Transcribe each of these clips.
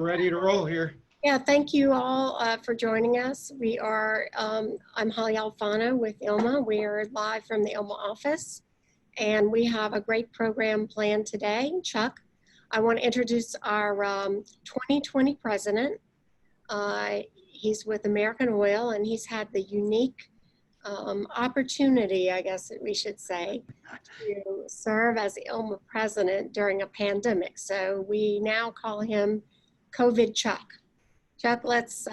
Ready to roll here. Yeah, thank you all for joining us. I'm Holly Alfano with ILMA. We are live from the ILMA office, and we have a great program planned today. Chuck, I want to introduce our 2020 president. He's with American Oil, and he's had the unique opportunity, I guess we should say, to serve as the ILMA president during a pandemic. So we now call him COVID Chuck. Chuck, let's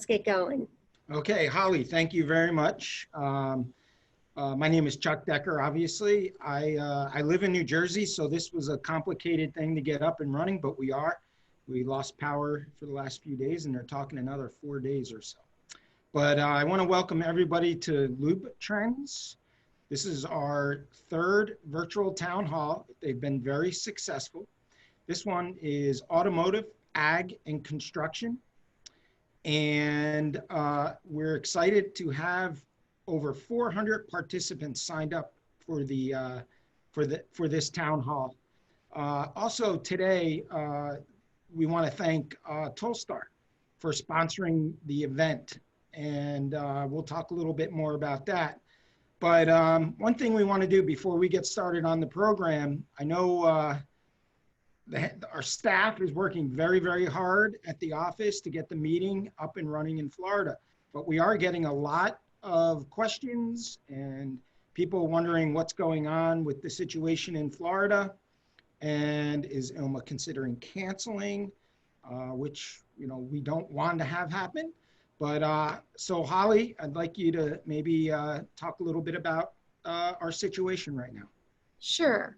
get going. Okay, Holly, thank you very much. My name is Chuck Decker, obviously. I live in New Jersey, so this was a complicated thing to get up and running, but we are. We lost power for the last few days, and they're talking another 4 days or so. But I want to welcome everybody to LubeTrends. This is our third virtual town hall. They've been very successful. This one is automotive, ag, and construction. And we're excited to have over 400 participants signed up for this town hall. Also today, we want to thank Tolstar for sponsoring the event, and we'll talk a little bit more about that. But one thing we want to do before we get started on the program, I know our staff is working very, very hard at the office to get the meeting up and running in Florida. But we are getting a lot of questions and people wondering what's going on with the situation in Florida. And is ILMA considering canceling, which we don't want to have happen. But so Holly, I'd like you to maybe talk a little bit about our situation right now. Sure.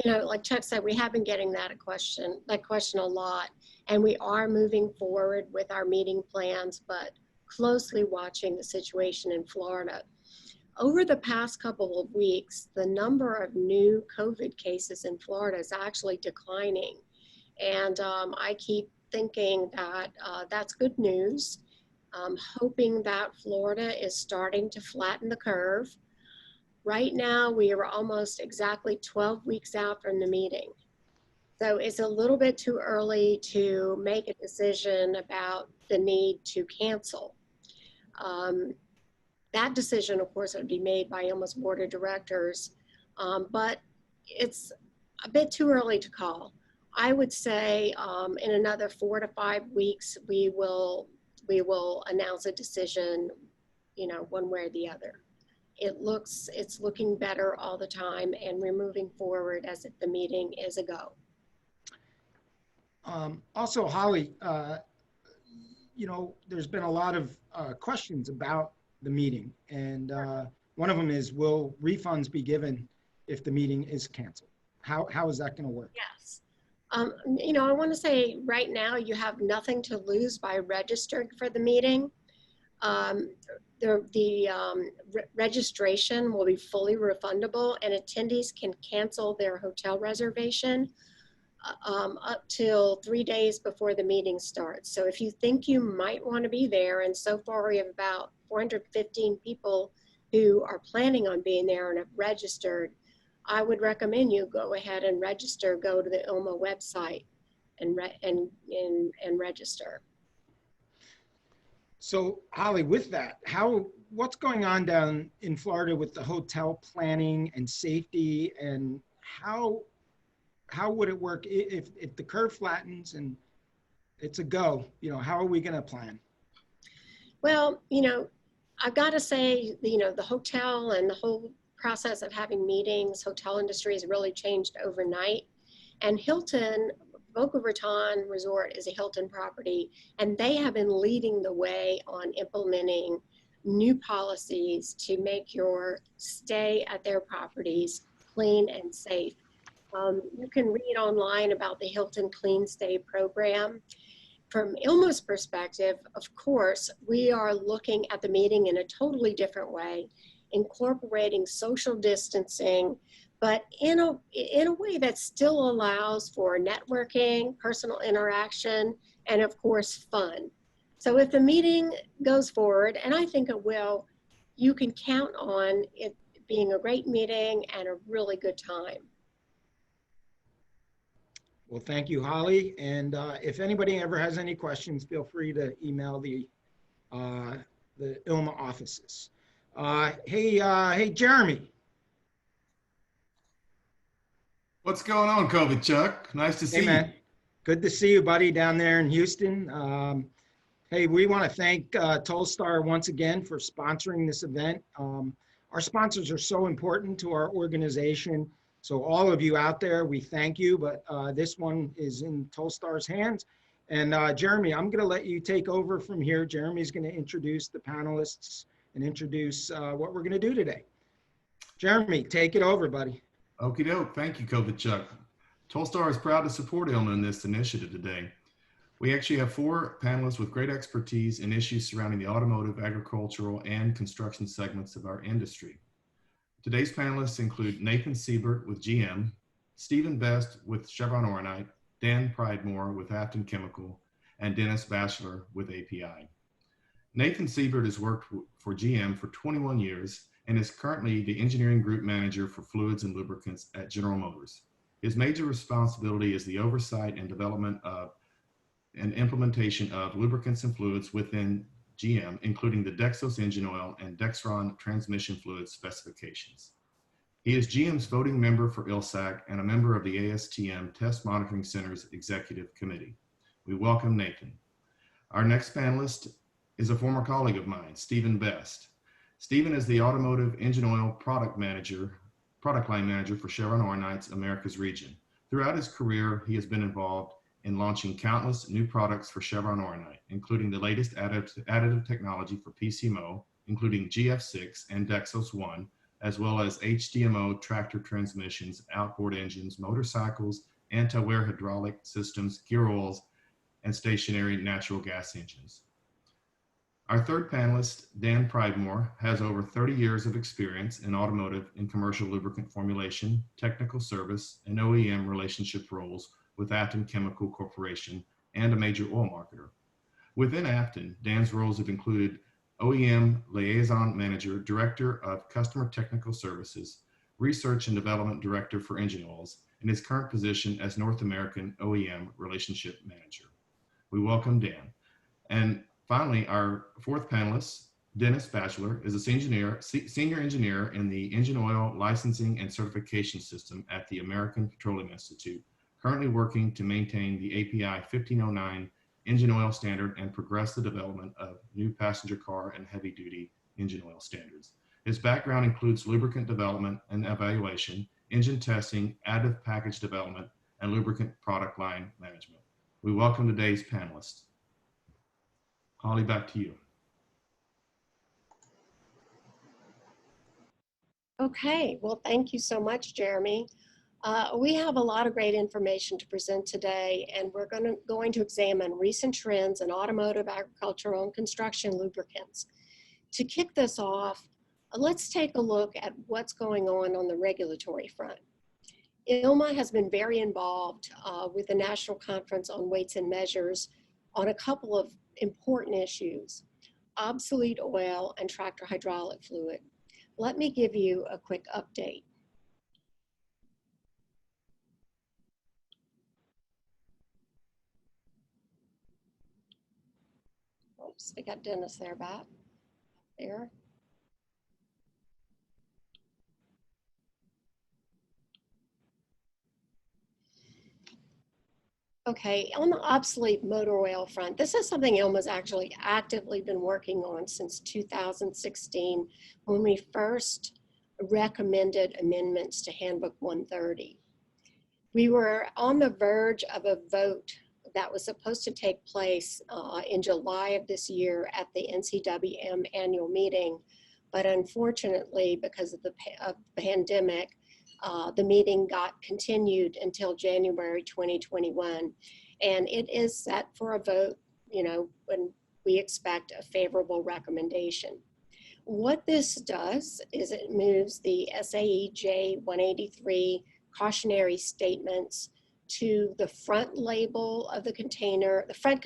Like Chuck said, we have been getting that question a lot, and we are moving forward with our meeting plans, but closely watching the situation in Florida. Over the past couple of weeks, the number of new COVID cases in Florida is actually declining. And I keep thinking that that's good news. I'm hoping that Florida is starting to flatten the curve. Right now, we are almost exactly 12 weeks out from the meeting. So it's a little bit too early to make a decision about the need to cancel. That decision, of course, would be made by ILMA's board of directors, but it's a bit too early to call. I would say in another 4 to 5 weeks, we will announce a decision, one way or the other. It's looking better all the time, and we're moving forward as if the meeting is a go. Also, Holly, there's been a lot of questions about the meeting, and one of them is, will refunds be given if the meeting is canceled? How is that going to work? Yes. I want to say right now you have nothing to lose by registering for the meeting. The registration will be fully refundable, and attendees can cancel their hotel reservation up till 3 days before the meeting starts. So if you think you might want to be there, and so far we have about 415 people who are planning on being there and have registered, I would recommend you go ahead and register. Go to the ILMA website and register. So Holly, with that, what's going on down in Florida with the hotel planning and safety, and how would it work if the curve flattens and it's a go? How are we going to plan? Well, I've got to say, the hotel and the whole process of having meetings, hotel industry has really changed overnight. And Boca Raton Resort is a Hilton property, and they have been leading the way on implementing new policies to make your stay at their properties clean and safe. You can read online about the Hilton Clean Stay program. From ILMA's perspective, of course, we are looking at the meeting in a totally different way, incorporating social distancing, but in a way that still allows for networking, personal interaction, and of course, fun. So if the meeting goes forward, and I think it will, you can count on it being a great meeting and a really good time. Well, thank you, Holly. And if anybody ever has any questions, feel free to email uh, the ILMA offices. Hey, Jeremy. What's going on, COVID Chuck? Nice to Hey, see you. man. Good to see you, buddy, down there in Houston. Hey, we want to thank Tollstar once again for sponsoring this event. Our sponsors are so important to our organization. So all of you out there, we thank you, but this one is in Tollstar's hands. And Jeremy, I'm going to let you take over from here. Jeremy's going to introduce the panelists and introduce what we're going to do today. Jeremy, take it over, buddy. Okie doke. Thank you, COVID Chuck. Tollstar is proud to support ILMA in this initiative today. We actually have 4 panelists with great expertise in issues surrounding the automotive, agricultural, and construction segments of our industry. Today's panelists include Nathan Siebert with GM, Stephen Best with Chevron Oronite, Dan Pridemore with Afton Chemical, and Dennis Batchelor with API. Nathan Siebert has worked for GM for 21 years and is currently the engineering group manager for fluids and lubricants at General Motors. His major responsibility is the oversight and development of and implementation of lubricants and fluids within GM, including the Dexos engine oil and Dexron transmission fluid specifications. He is GM's voting member for ILSAC and a member of the ASTM Test Monitoring Center's Executive Committee. We welcome Nathan. Our next panelist is a former colleague of mine, Stephen Best. Stephen is the automotive engine oil product line manager for Chevron Oronite's Americas region. Throughout his career, he has been involved in launching countless new products for Chevron Oronite, including the latest additive technology for PCMO, including GF6 and Dexos1, as well as HDMO tractor transmissions, outboard engines, motorcycles, anti-wear hydraulic systems, gear oils, and stationary natural gas engines. Our third panelist, Dan Pridemore, has over 30 years of experience in automotive and commercial lubricant formulation, technical service, and OEM relationship roles with Afton Chemical Corporation and a major oil marketer. Within Afton, Dan's roles have included OEM Liaison Manager, Director of Customer Technical Services, Research and Development Director for Engine Oils, and his current position as North American OEM Relationship Manager. We welcome Dan. And finally, our fourth panelist, Dennis Batchelor, is a senior engineer in the Engine Oil Licensing and Certification System at the American Petroleum Institute, currently working to maintain the API 1509 engine oil standard and progress the development of new passenger car and heavy-duty engine oil standards. His background includes lubricant development and evaluation, engine testing, additive package development, and lubricant product line management. We welcome today's panelists. Holly, back to you. Okay, well, thank you so much, Jeremy. We have a lot of great information to present today, and we're going to examine recent trends in automotive, agricultural, and construction lubricants. To kick this off, let's take a look at what's going on the regulatory front. ILMA has been very involved with the National Conference on Weights and Measures on a couple of important issues: obsolete oil and tractor hydraulic fluid. Let me give you a quick update. Oops, we got Dennis there back there. Okay, on the obsolete motor oil front, this is something ILMA's actually actively been working on since 2016, when we first recommended amendments to Handbook 130. We were on the verge of a vote that was supposed to take place in July of this year at the NCWM annual meeting, but unfortunately, because of the pandemic, the meeting got continued until January 2021, and it is set for a vote, when we expect a favorable recommendation. What this does is it moves the SAE J183 cautionary statements to the front label of the container, the front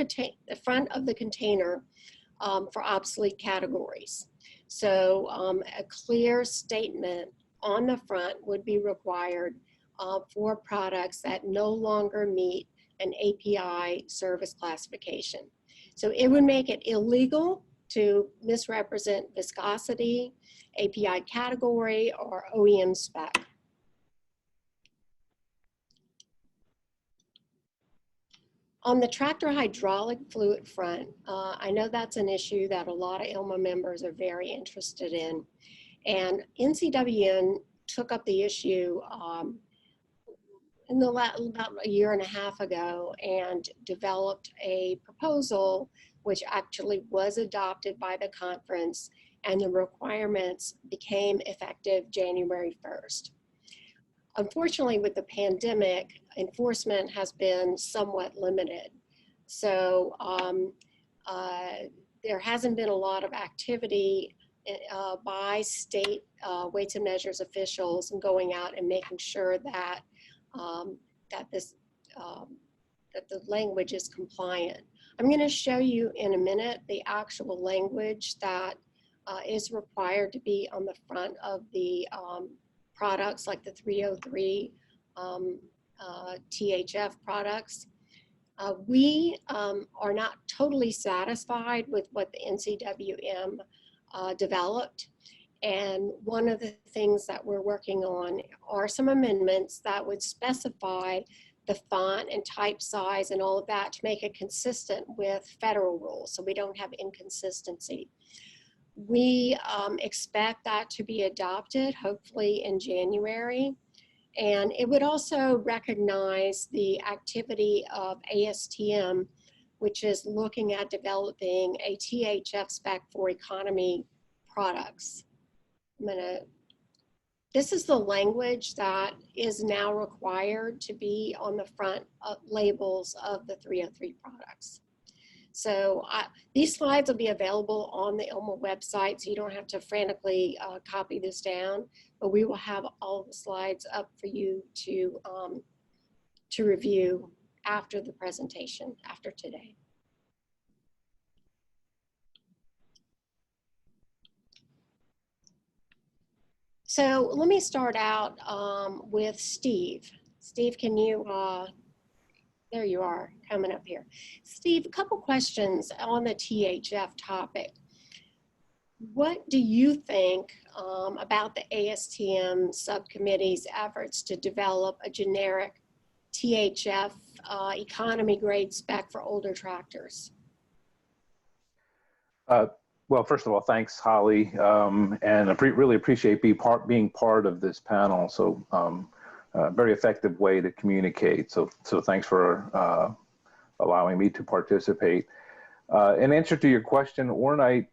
of the container for obsolete categories. So a clear statement on the front would be required for products that no longer meet an API service classification. So it would make it illegal to misrepresent viscosity, API category, or OEM spec. On the tractor hydraulic fluid front, I know that's an issue that a lot of ILMA members are very interested in. And NCWN took up the issue about a year and a half ago and developed a proposal which actually was adopted by the conference, and the requirements became effective January 1st. Unfortunately, with the pandemic, enforcement has been somewhat limited. So there hasn't been a lot of activity by state weights and measures officials and going out and making sure that that the language is compliant. I'm going to show you in a minute the actual language that is required to be on the front of the products, like the 303 THF products. We are not totally satisfied with what the NCWM developed. And one of the things that we're working on are some amendments that would specify the font and type size and all of that to make it consistent with federal rules, so we don't have inconsistency. We expect that to be adopted hopefully in January. And it would also recognize the activity of ASTM, which is looking at developing a THF spec for economy products. This is the language that is now required to be on the front labels of the 303 products. So these slides will be available on the ILMA website, so you don't have to frantically copy this down, but we will have all the slides up for you to review after the presentation, after today. So let me start out with Steve. Steve, can you, there you are, coming up here. Steve, a couple questions on the THF topic. What do you think about the ASTM subcommittee's efforts to develop a generic THF economy grade spec for older tractors? Well, first of all, thanks, Holly, and I really appreciate being part of this panel. So, very effective way to communicate. So thanks for allowing me to participate. In answer to your question, Ornite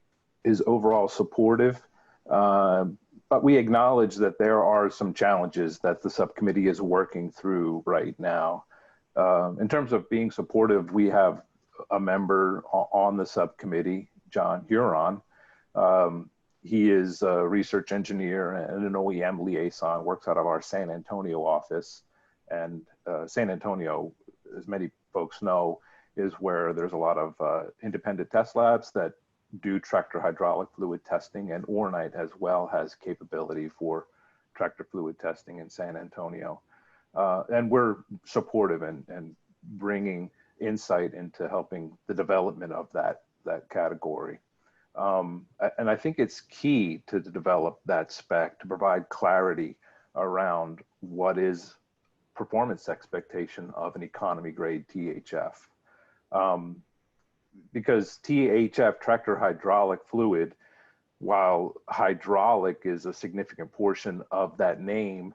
is overall supportive, but we acknowledge that there are some challenges that the subcommittee is working through right now. In terms of being supportive, we have a member on the subcommittee, John Huron. He is a research engineer and an OEM liaison, works out of our San Antonio office. And San Antonio, as many folks know, is where there's a lot of independent test labs that do tractor hydraulic fluid testing, and Ornite as well has capability for tractor fluid testing in San Antonio. And we're supportive and bringing insight into helping the development of that category. And I think it's key to develop that spec to provide clarity around what is performance expectation of an economy grade THF. Because THF, tractor hydraulic fluid, while hydraulic is a significant portion of that name,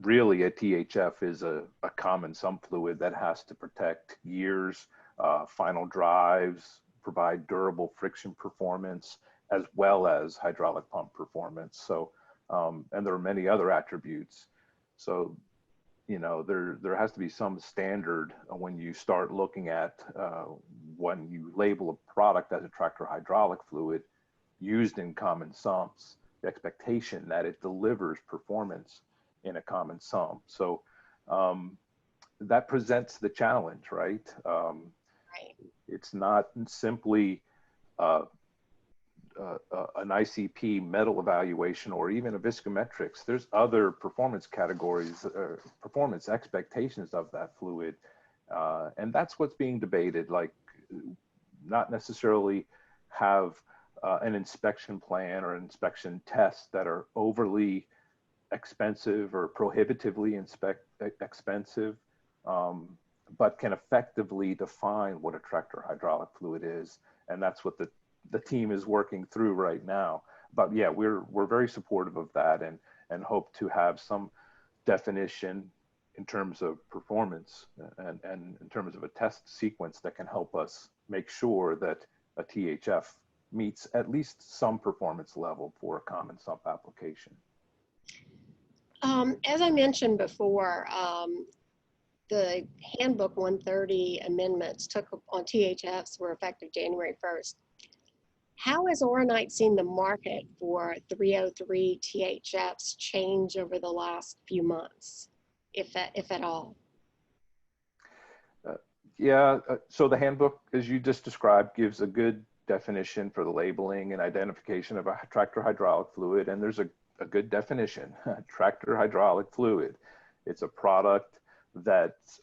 really a THF is a common sump fluid that has to protect gears, final drives, provide durable friction performance, as well as hydraulic pump performance. So, and there are many other attributes. So, you know, there has to be some standard when you start looking at when you label a product as a tractor hydraulic fluid used in common sumps, the expectation that it delivers performance in a common sump. So that presents the challenge, right? Right. It's not simply a an ICP metal evaluation or even a viscometrics, there's other performance categories, performance expectations of that fluid. And that's what's being debated, like not necessarily have an inspection plan or inspection tests that are overly expensive or prohibitively expensive, but can effectively define what a tractor hydraulic fluid is. And that's what the team is working through right now. But yeah, we're very supportive of that and hope to have some definition in terms of performance and in terms of a test sequence that can help us make sure that a THF meets at least some performance level for a common sump application. As I mentioned before, the handbook 130 amendments on THFs were effective January 1st. How has Oronite seen the market for 303 THFs change over the last few months, if at all? So the handbook, as you just described, gives a good definition for the labeling and identification of a tractor hydraulic fluid, and there's a good definition, tractor hydraulic fluid. It's a product that's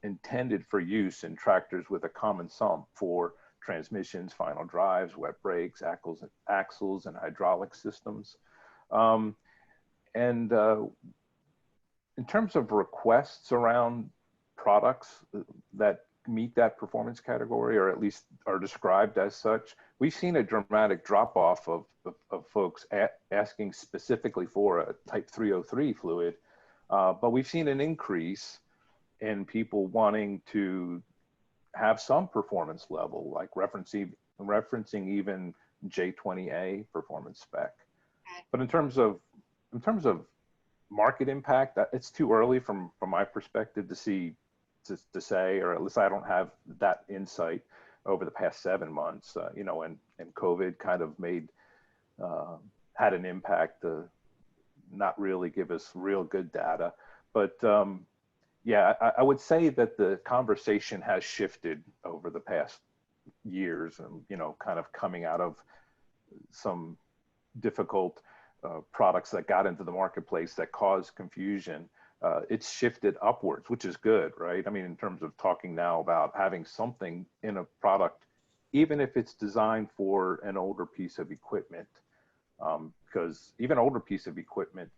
intended for use in tractors with a common sump for transmissions, final drives, wet brakes, axles, and hydraulic systems. In terms of requests around products that meet that performance category, or at least are described as such, we've seen a dramatic drop off of folks asking specifically for a type 303 fluid, but we've seen an increase in people wanting to have some performance level, like referencing even J20A performance spec. But in terms of market impact, it's too early from my perspective to say, or at least I don't have that insight over the past 7 months, and COVID kind of had an impact to not really give us real good data. But yeah, I would say that the conversation has shifted over the past years, and kind of coming out of some difficult products that got into the marketplace that caused confusion. It's shifted upwards, which is good, right? I mean, in terms of talking now about having something in a product, even if it's designed for an older piece of equipment, because even older piece of equipment,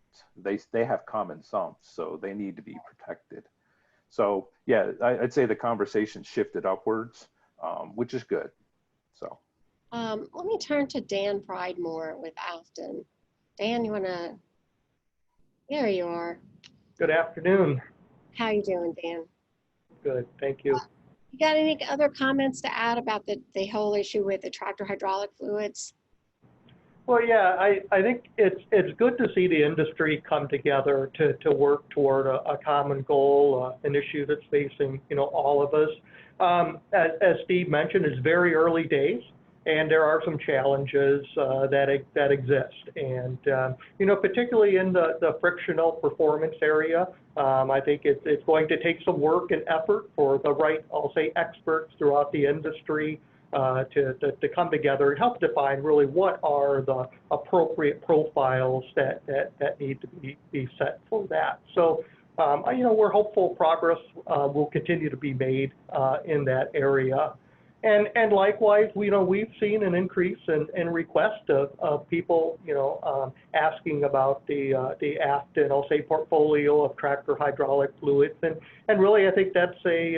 they have common sumps, so they need to be protected. So yeah, I'd say the conversation shifted upwards, which is good. So let me turn to Dan Pridemore with Afton. Dan, there you are. Good afternoon. How you doing, Dan? Good, thank you. You got any other comments to add about the whole issue with the tractor hydraulic fluids? Well, yeah, I think it's good to see the industry come together to work toward a common goal, an issue that's facing all of us. As Steve mentioned, it's very early days, and there are some challenges that exist, and particularly in the frictional performance area. I think it's going to take some work and effort for the right, I'll say, experts throughout the industry to come together and help define really what are the appropriate profiles that need to be set for that. So we're hopeful progress will continue to be made in that area. And likewise, we've seen an increase in request of people, asking about the Afton, I'll say, portfolio of tractor hydraulic fluids, and really I think that's a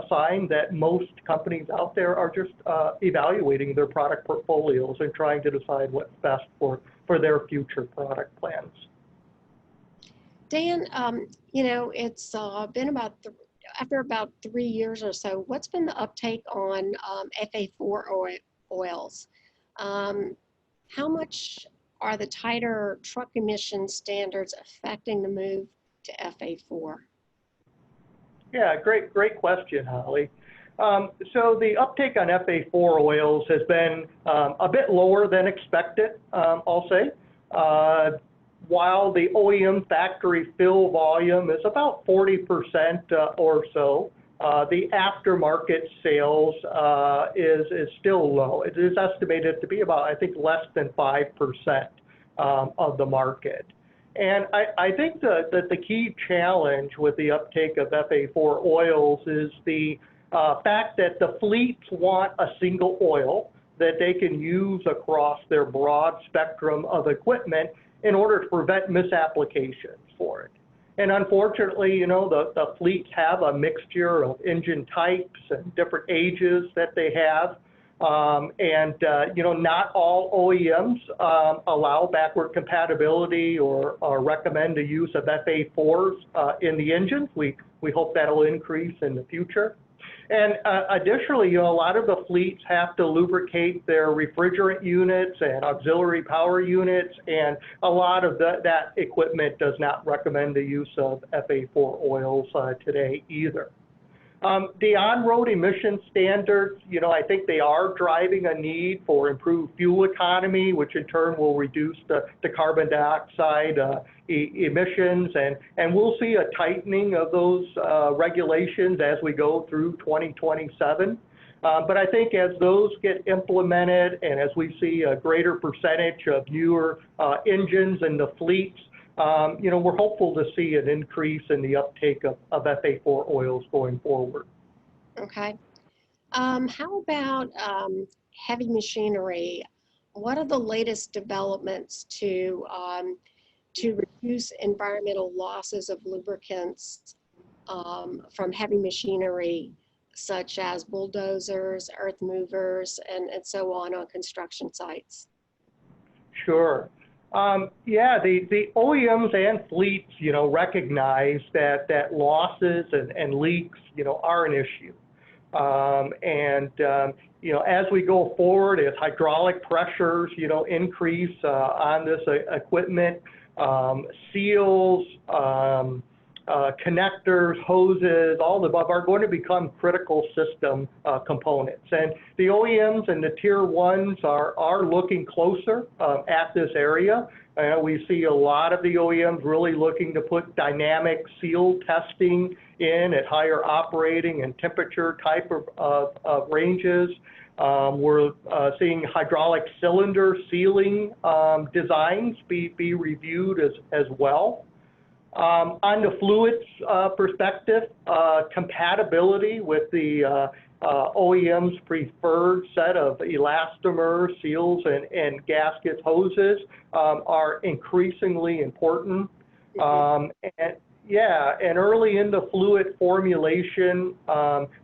sign that most companies out there are just evaluating their product portfolios and trying to decide what's best for their future product plans. Dan, it's been after about 3 years or so, what's been the uptake on FA4 oils? How much are the tighter truck emission standards affecting the move to FA4? Yeah, great question, Holly. So the uptake on FA4 oils has been a bit lower than expected, I'll say. While the OEM factory fill volume is about 40% or so, the aftermarket sales is still low. It is estimated to be about, I think, less than 5% of the market. And I think that the key challenge with the uptake of FA4 oils is the fact that the fleets want a single oil that they can use across their broad spectrum of equipment in order to prevent misapplications for it. And unfortunately, you know, the fleets have a mixture of engine types and different ages that they have. You know, not all OEMs allow backward compatibility or recommend the use of FA4s in the engines. We hope that'll increase in the future. And additionally, you know, a lot of the fleets have to lubricate their refrigerant units and auxiliary power units, and a lot of that equipment does not recommend the use of FA4 oils today either. The on-road emission standards, you know, I think they are driving a need for improved fuel economy, which in turn will reduce the carbon dioxide emissions, and we'll see a tightening of those regulations as we go through 2027. But I think as those get implemented and as we see a greater percentage of newer engines in the fleets, you know, we're hopeful to see an increase in the uptake of FA4 oils going forward. Okay. How about heavy machinery? What are the latest developments to reduce environmental losses of lubricants from heavy machinery, such as bulldozers, earth movers, and so on construction sites? Sure. Yeah, the OEMs and fleets, you know, recognize that losses and leaks, you know, are an issue. You know, as we go forward, as hydraulic pressures, you know, increase on this equipment, seals, connectors, hoses, all the above are going to become critical system components. And the OEMs and the tier ones are looking closer at this area. We see a lot of the OEMs really looking to put dynamic seal testing in at higher operating and temperature type of ranges. We're seeing hydraulic cylinder sealing designs be reviewed as well. On the fluids perspective, compatibility with the OEM's preferred set of elastomers, seals, and gaskets, hoses are increasingly important. And early in the fluid formulation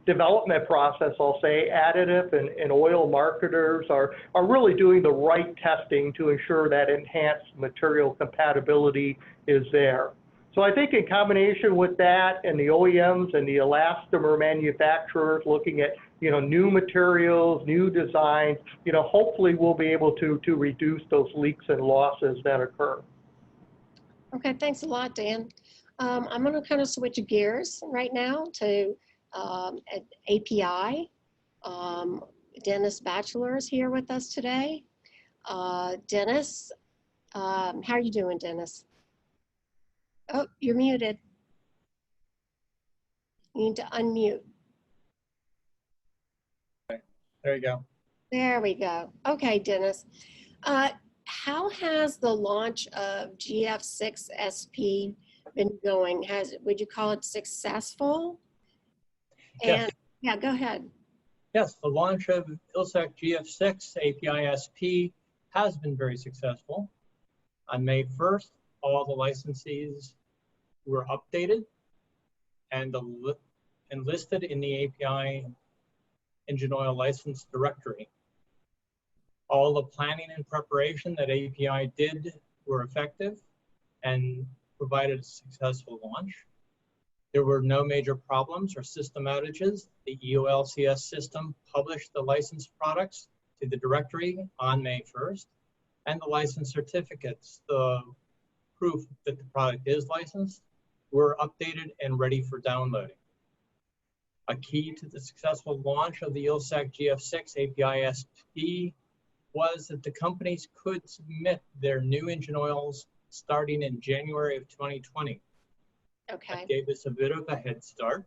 development process, I'll say, additive and oil marketers are really doing the right testing to ensure that enhanced material compatibility is there. So I think in combination with that and the OEMs and the elastomer manufacturers looking at, you know, new materials, new designs, you know, hopefully we'll be able to reduce those leaks and losses that occur. Okay, thanks a lot, Dan. I'm going to kind of switch gears right now to API. Dennis Batchelor is here with us today. Dennis, how are you doing, Dennis? Oh, you're muted. You need to unmute. Okay, there you go. There we go. Okay, Dennis. How has the launch of GF6 SP been going? Would you call it successful? And yeah, go ahead. Yes, the launch of ILSAC GF6 API SP has been very successful. On May 1st, all the licensees were updated and listed in the API engine oil license directory. All the planning and preparation that API did were effective and provided a successful launch. There were no major problems or system outages. The EOLCS system published the licensed products to the directory on May 1st, and the license certificates, the proof that the product is licensed, were updated and ready for downloading. A key to the successful launch of the ILSAC GF6 API SP was that the companies could submit their new engine oils starting in January of 2020. Okay. That gave us a bit of a head start.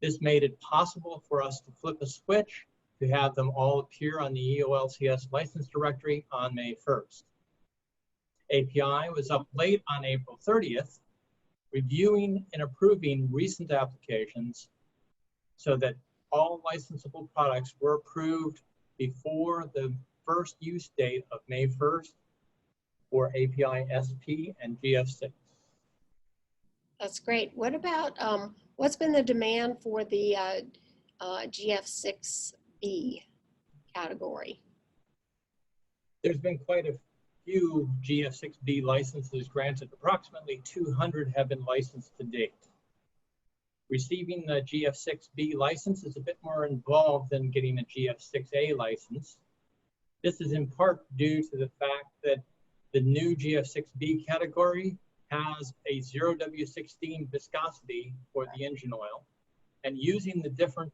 This made it possible for us to flip a switch to have them all appear on the EOLCS license directory on May 1st. API was up late on April 30th, reviewing and approving recent applications so that all licensable products were approved before the first use date of May 1st for API SP and GF6. That's great. What about, what's been the demand for the GF6B category? There's been quite a few GF6B licenses granted. Approximately 200 have been licensed to date. Receiving the GF6B license is a bit more involved than getting a GF6A license. This is in part due to the fact that the new GF6B category has a 0W16 viscosity for the engine oil, and uses a different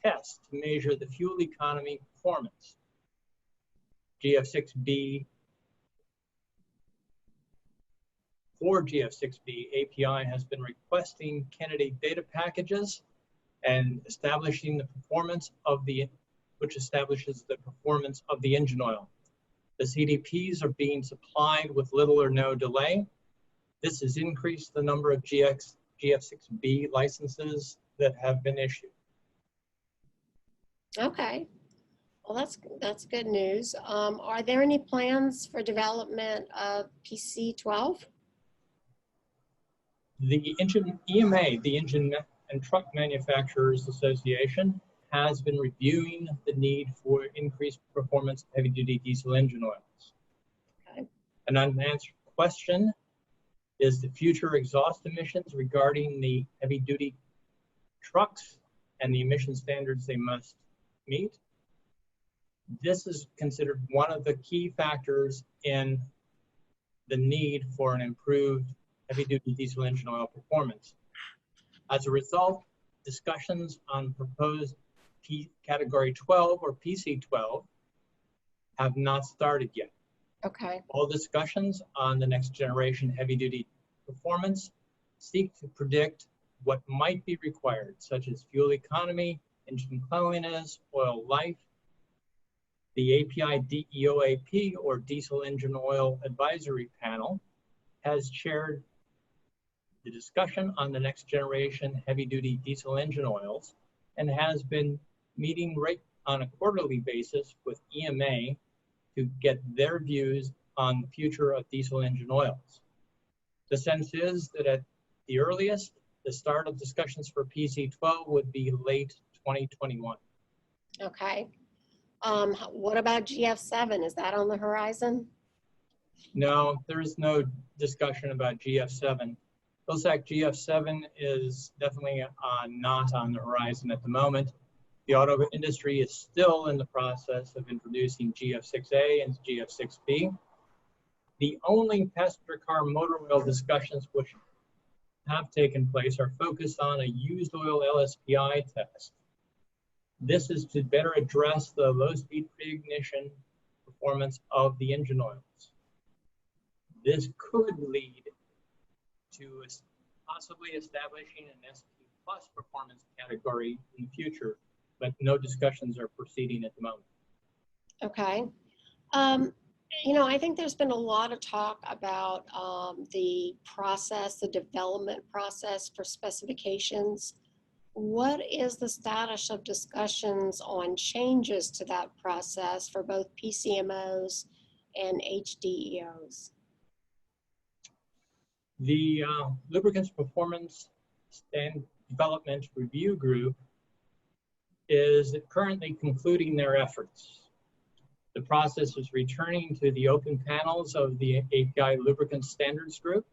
test to measure the fuel economy performance. GF6B, for GF6B, API has been requesting candidate data packages and establishing the performance of which establishes the performance of the engine oil. The CDPs are being supplied with little or no delay. This has increased the number of GF6B licenses that have been issued. Okay. Well, that's good news. Are there any plans for development of PC12? The EMA, the Engine and Truck Manufacturers Association, has been reviewing the need for increased performance of heavy-duty diesel engine oils. Okay. An unanswered question is the future exhaust emissions regarding the heavy-duty trucks and the emission standards they must meet. This is considered one of the key factors in the need for an improved heavy-duty diesel engine oil performance. As a result, discussions on proposed Category 12 or PC12 have not started yet. Okay. All discussions on the next generation heavy-duty performance seek to predict what might be required, such as fuel economy, engine cleanliness, oil life. The API DEOAP, or Diesel Engine Oil Advisory Panel, has chaired the discussion on the next generation heavy-duty diesel engine oils and has been meeting right on a quarterly basis with EMA to get their views on the future of diesel engine oils. The sense is that at the earliest, the start of discussions for PC12 would be late 2021. Okay. What about GF7? Is that on the horizon? No, there is no discussion about GF7. ILSAC GF7 is definitely not on the horizon at the moment. The auto industry is still in the process of introducing GF6A and GF6B. The only passenger car motor oil discussions which have taken place are focused on a used oil LSPI test. This is to better address the low-speed pre-ignition performance of the engine oils. This could lead to possibly establishing an SP Plus performance category in the future, but no discussions are proceeding at the moment. Okay. You know, I think there's been a lot of talk about the process, the development process for specifications. What is the status of discussions on changes to that process for both PCMOs and HDEOs? The Lubricants Performance and Development Review Group is currently concluding their efforts. The process is returning to the open panels of the API Lubricant Standards Group.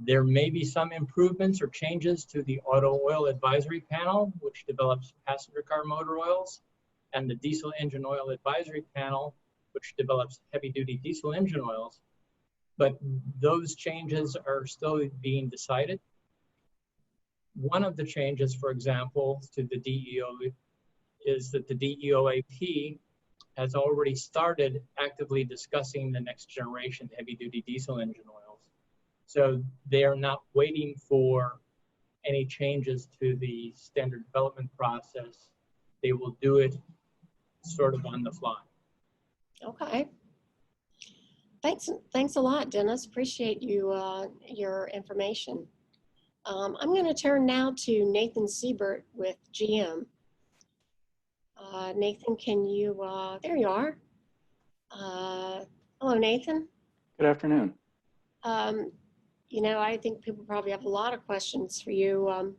There may be some improvements or changes to the Auto Oil Advisory Panel, which develops passenger car motor oils, and the Diesel Engine Oil Advisory Panel, which develops heavy-duty diesel engine oils. But those changes are still being decided. One of the changes, for example, to the DEO is that the DEOAP has already started actively discussing the next generation heavy-duty diesel engine oils. So they are not waiting for any changes to the standard development process. They will do it sort of on the fly. Okay. Thanks a lot, Dennis. Appreciate you your information. I'm going to turn now to Nathan Siebert with GM. Nathan, can you, there you are. Hello, Nathan. Good afternoon. You know, I think people probably have a lot of questions for you.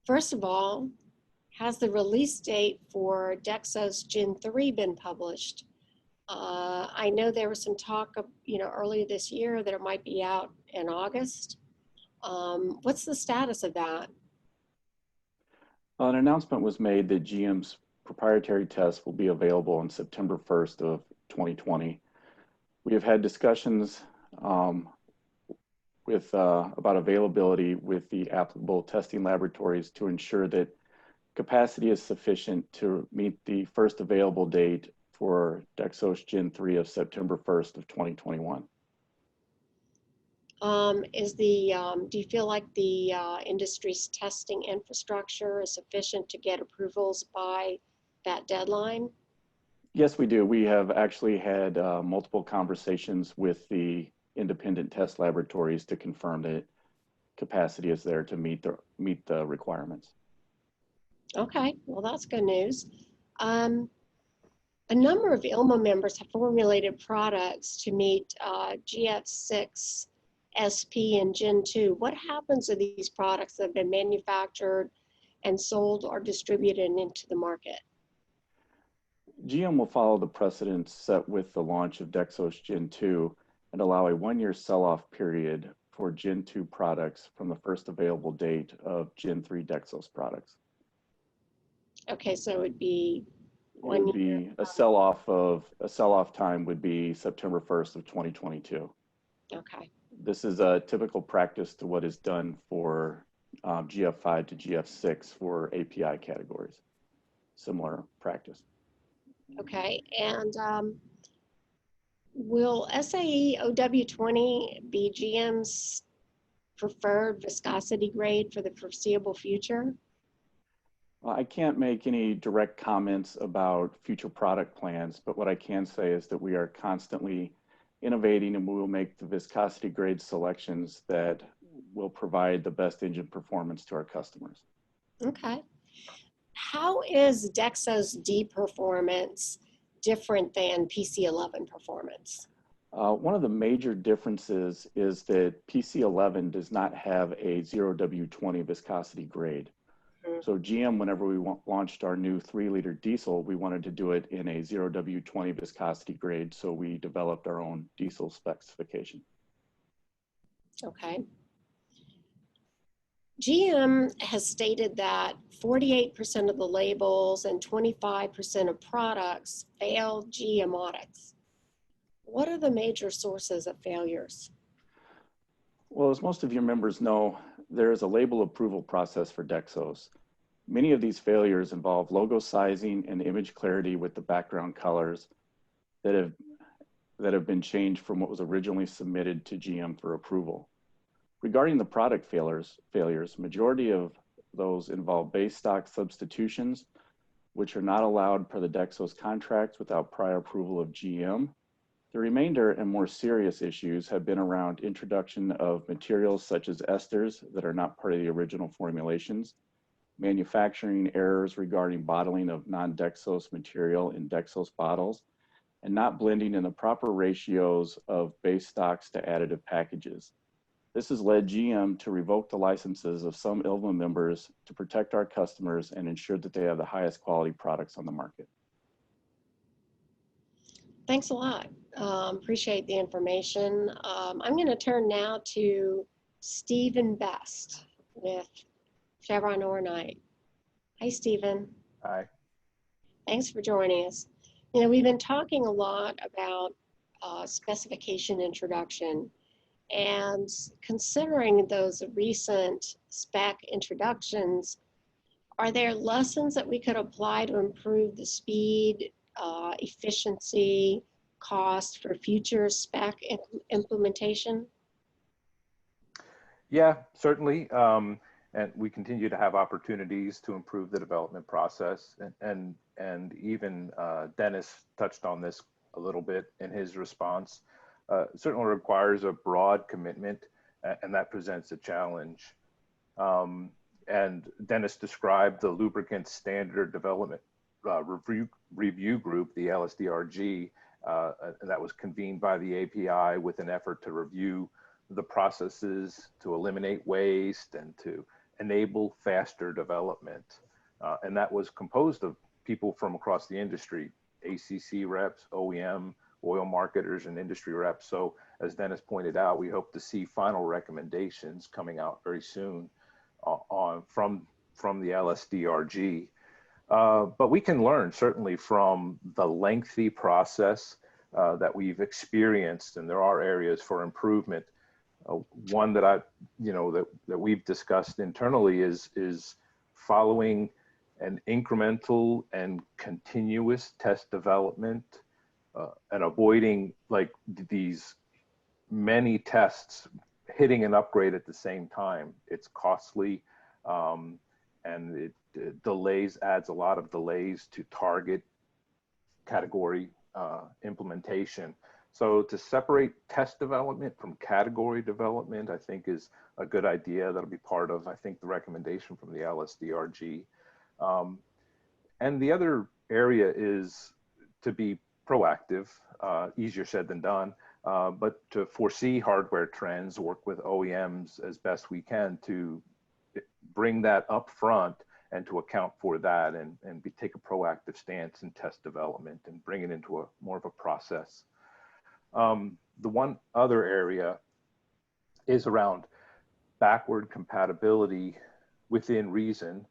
First of all, has the release date for Dexos Gen 3 been published? I know there was some talk of, you know, earlier this year that it might be out in August. What's the status of that? An announcement was made that GM's proprietary test will be available on September 1st of 2020. We have had discussions about availability with the applicable testing laboratories to ensure that capacity is sufficient to meet the first available date for Dexos Gen 3 of September 1st of 2021. Do you feel like the industry's testing infrastructure is sufficient to get approvals by that deadline? Yes, we do. We have actually had multiple conversations with the independent test laboratories to confirm that capacity is there to meet the requirements. Okay, well, that's good news. A number of ILMA members have formulated products to meet GF6 SP and Gen 2. What happens to these products that have been manufactured and sold or distributed into the market? GM will follow the precedents set with the launch of Dexos Gen 2 and allow a 1-year sell-off period for Gen 2 products from the first available date of Gen 3 Dexos products. Okay, so it would be It would be a sell-off time would be September 1st of 2022. Okay. This is a typical practice to what is done for GF5 to GF6 for API categories. Similar practice. Okay, and will SAE OW20 be GM's preferred viscosity grade for the foreseeable future? Well, I can't make any direct comments about future product plans, but what I can say is that we are constantly innovating and we will make the viscosity grade selections that will provide the best engine performance to our customers. Okay. How is Dexos D performance different than PC11 performance? One of the major differences is that PC11 does not have a 0W20 viscosity grade. So GM, whenever we launched our new 3-liter diesel, we wanted to do it in a 0W20 viscosity grade, so we developed our own diesel specification. Okay. GM has stated that 48% of the labels and 25% of products fail GM audits. What are the major sources of failures? Well, as most of your members know, there is a label approval process for Dexos. Many of these failures involve logo sizing and image clarity with the background colors that have been changed from what was originally submitted to GM for approval. Regarding the product failures, majority of those involve base stock substitutions, which are not allowed per the Dexos contracts without prior approval of GM. The remainder and more serious issues have been around introduction of materials such as esters that are not part of the original formulations, manufacturing errors regarding bottling of non-Dexos material in Dexos bottles, and not blending in the proper ratios of base stocks to additive packages. This has led GM to revoke the licenses of some ILMA members to protect our customers and ensure that they have the highest quality products on the market. Thanks a lot. Appreciate the information. I'm going to turn now to Stephen Best with Chevron Ornite. Hi, Stephen. Hi. Thanks for joining us. You know, we've been talking a lot about specification introduction, and considering those recent spec introductions, are there lessons that we could apply to improve the speed, efficiency, cost for future spec implementation? Yeah, certainly. and we continue to have opportunities to improve the development process. And even Dennis touched on this a little bit in his response. Certainly requires a broad commitment, and that presents a challenge. And Dennis described the lubricant standard development review group, the LSDRG, that was convened by the API with an effort to review the processes to eliminate waste and to enable faster development. And that was composed of people from across the industry, ACC reps, OEM, oil marketers, and industry reps. So as Dennis pointed out, we hope to see final recommendations coming out very soon from the LSDRG. But we can learn certainly from the lengthy process that we've experienced, and there are areas for improvement. One that that we've discussed internally is following an incremental and continuous test development and avoiding like these many tests hitting an upgrade at the same time. It's costly, and it adds a lot of delays to target category implementation. So to separate test development from category development, I think is a good idea. That'll be part of, I think, the recommendation from the LSDRG. And the other area is to be proactive, easier said than done, but to foresee hardware trends, work with OEMs as best we can to bring that up front and to account for that and take a proactive stance in test development and bring it into more of a process. The one other area is around backward compatibility within reason.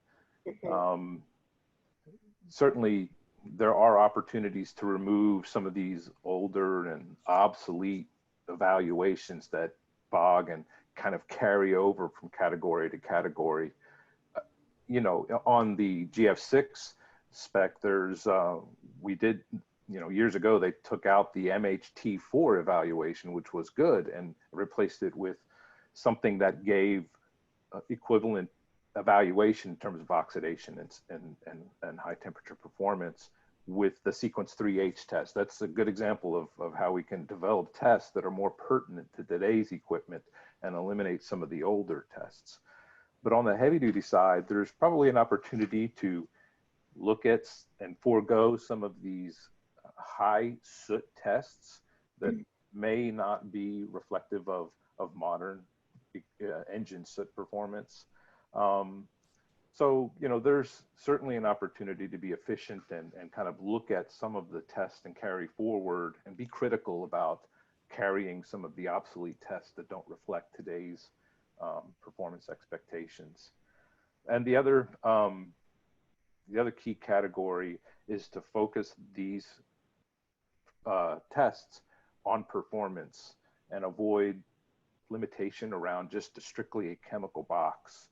Certainly there are opportunities to remove some of these older and obsolete evaluations that bog and kind of carry over from category to category. You know, on the GF6 spec, there's, we did, you know, years ago, they took out the MHT4 evaluation, which was good, and replaced it with something that gave equivalent evaluation in terms of oxidation and high temperature performance with the sequence 3H test. That's a good example of how we can develop tests that are more pertinent to today's equipment and eliminate some of the older tests. But on the heavy duty side, there's probably an opportunity to look at and forego some of these high soot tests that may not be reflective of modern engine soot performance. So, you know, there's certainly an opportunity to be efficient and kind of look at some of the tests and carry forward and be critical about carrying some of the obsolete tests that don't reflect today's performance expectations. And the other key category is to focus these tests on performance and avoid limitation around just strictly a chemical box.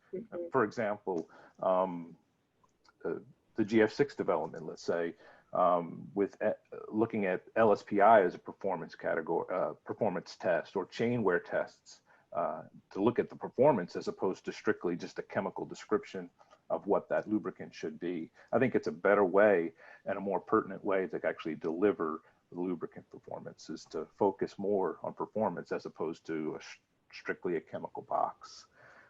For example, the GF6 development, let's say, with looking at LSPI as a performance category, performance test, or chain wear tests, to look at the performance as opposed to strictly just a chemical description of what that lubricant should be. I think it's a better way and a more pertinent way to actually deliver the lubricant performance, is to focus more on performance as opposed to strictly a chemical box.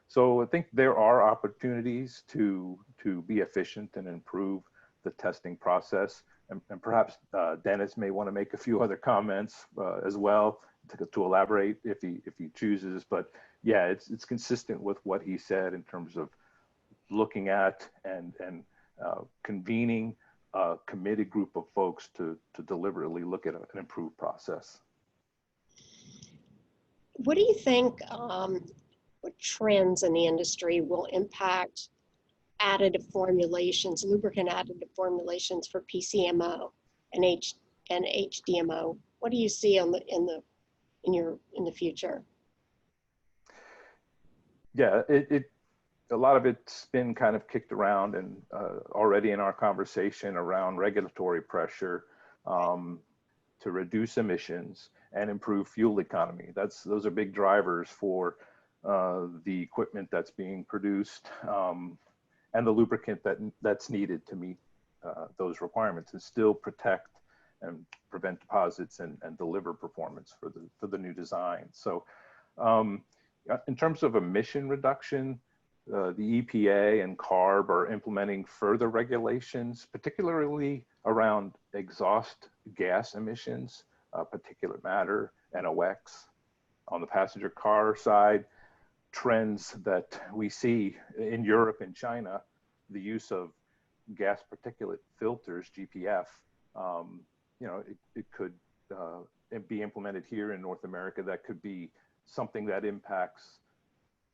So I think there are opportunities to be efficient and improve the testing process. And perhaps Dennis may want to make a few other comments as well to elaborate if he chooses. But yeah, it's consistent with what he said in terms of looking at and convening a committed group of folks to deliberately look at an improved process. What do you think, what trends in the industry will impact additive formulations, lubricant additive formulations for PCMO and HDMO? What do you see in the future? Yeah, a lot of it's been kind of kicked around and already in our conversation around regulatory pressure to reduce emissions and improve fuel economy. Those are big drivers for the equipment that's being produced, and the lubricant that's needed to meet those requirements and still protect and prevent deposits and deliver performance for the new design. So in terms of emission reduction, the EPA and CARB are implementing further regulations, particularly around exhaust gas emissions, particulate matter, NOx. On the passenger car side, trends that we see in Europe and China, the use of gas particulate filters, GPF, it could be implemented here in North America. That could be something that impacts,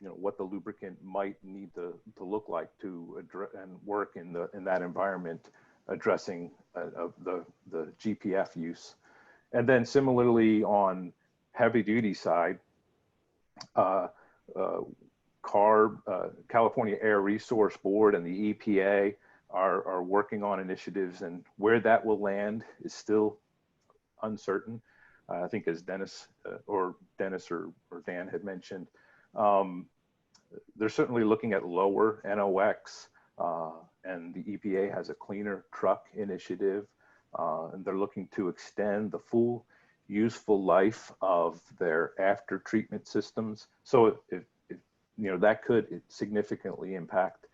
what the lubricant might need to look like to address and work in that environment, addressing the GPF use. And then similarly on heavy duty side, California Air Resource Board and the EPA are working on initiatives, and where that will land is still uncertain. I think as Dennis or Dan had mentioned, they're certainly looking at lower NOx, and the EPA has a cleaner truck initiative, and they're looking to extend the full useful life of their after treatment systems. So if that could significantly impact